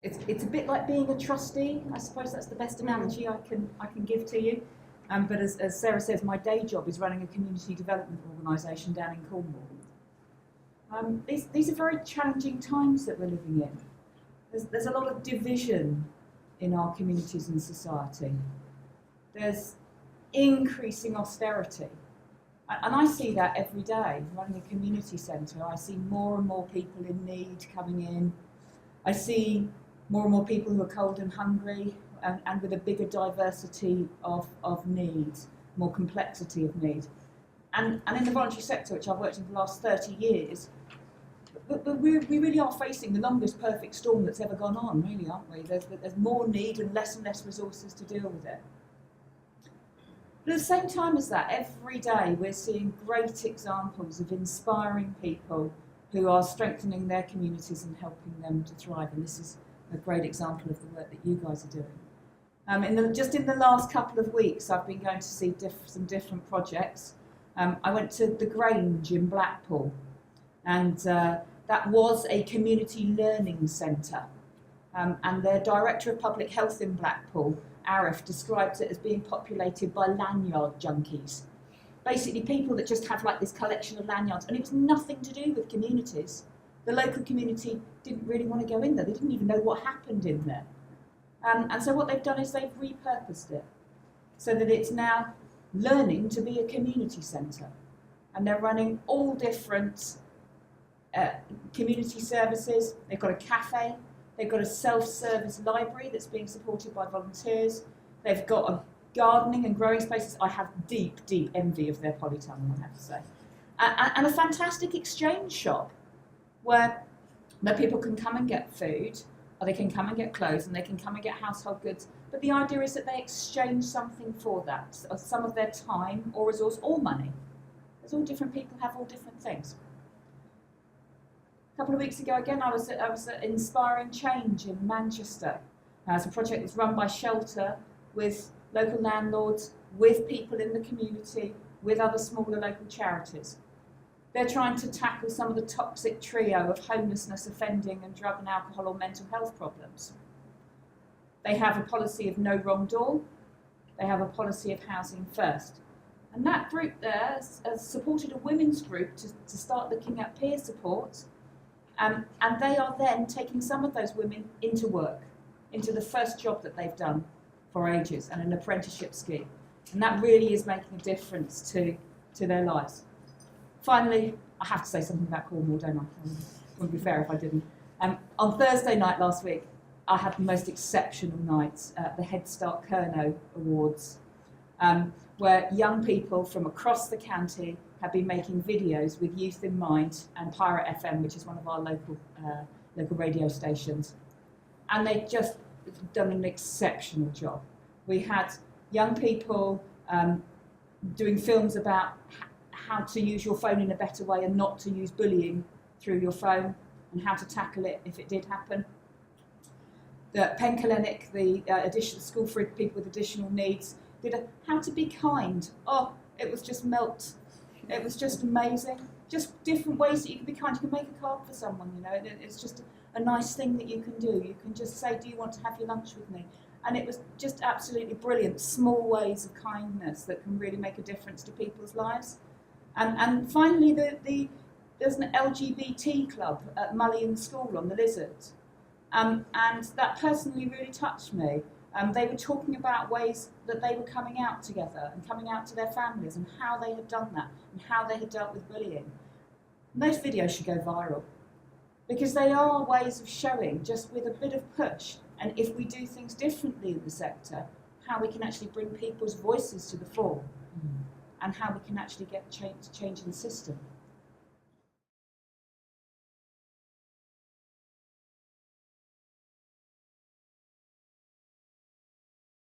It's a bit like being a trustee. I suppose that's the best analogy I can give to you. But as Sarah says, my day job is running a community development organisation down in Cornwall. These are very challenging times that we're living in. There's a lot of division in our communities and society. There's increasing austerity. And I see that every day. Running a community centre, I see more and more people in need coming in. I see more and more people who are cold and hungry, and with a bigger diversity of needs, more complexity of need. And in the voluntary sector, which I've worked in for the last 30 years, we really are facing the longest perfect storm that's ever gone on, really, aren't we? There's more need and less resources to deal with it. But at the same time as that, every day we're seeing great examples of inspiring people who are strengthening their communities and helping them to thrive. And this is a great example of the work that you guys are doing. Just in the last couple of weeks, I've been going to see some different projects. I went to the Grange in Blackpool, and that was a community learning centre. And their Director of Public Health in Blackpool, Arif, describes it as being populated by lanyard junkies. Basically people that just have like this collection of lanyards, and it was nothing to do with communities. The local community didn't really want to go in there. They didn't even know what happened in there. And so what they've done is they've repurposed it so that it's now learning to be a community centre. And they're running all different community services. They've got a cafe. They've got a self-service library that's being supported by volunteers. They've got a gardening and growing spaces. I have deep, deep envy of their polytunnel, I have to say. And a fantastic exchange shop where people can come and get food, or they can come and get clothes, and they can come and get household goods. But the idea is that they exchange something for that, some of their time or resource or money. There's all different people have all different things. A couple of weeks ago, again, I was at Inspiring Change in Manchester. It's a project that's run by Shelter with local landlords, with people in the community, with other smaller local charities. They're trying to tackle some of the toxic trio of homelessness, offending, and drug and alcohol or mental health problems. They have a policy of no wrong door. They have a policy of housing first. And that group there has supported a women's group to start looking at peer support. And they are then taking some of those women into work, into the first job that they've done for ages, and an apprenticeship scheme. And that really is making a difference to their lives. Finally, I have to say something about Cornwall, don't I? It wouldn't be fair if I didn't. On Thursday night last week, I had the most exceptional night at the Head Start Kerno Awards, where young people from across the county have been making videos with Youth in Mind and Pirate FM, which is one of our local radio stations. And they've just done an exceptional job. We had young people doing films about how to use your phone in a better way and not to use bullying through your phone, and how to tackle it if it did happen. The Penkelenic, the school for people with additional needs, did a how to be kind. Oh, it was just melt. It was just amazing. Just different ways that you can be kind. You can make a card for someone, you know. It's just a nice thing that you can do. You can just say, do you want to have your lunch with me? And it was just absolutely brilliant. Small ways of kindness that can really make a difference to people's lives. And finally, there's an LGBT club at Mullion School on the Lizard. And that personally really touched me. They were talking about ways that they were coming out together and coming out to their families, and how they had done that and how they had dealt with bullying. And those videos should go viral, because they are ways of showing, just with a bit of push, and if we do things differently in the sector, how we can actually bring people's voices to the fore, and how we can actually get change in the system.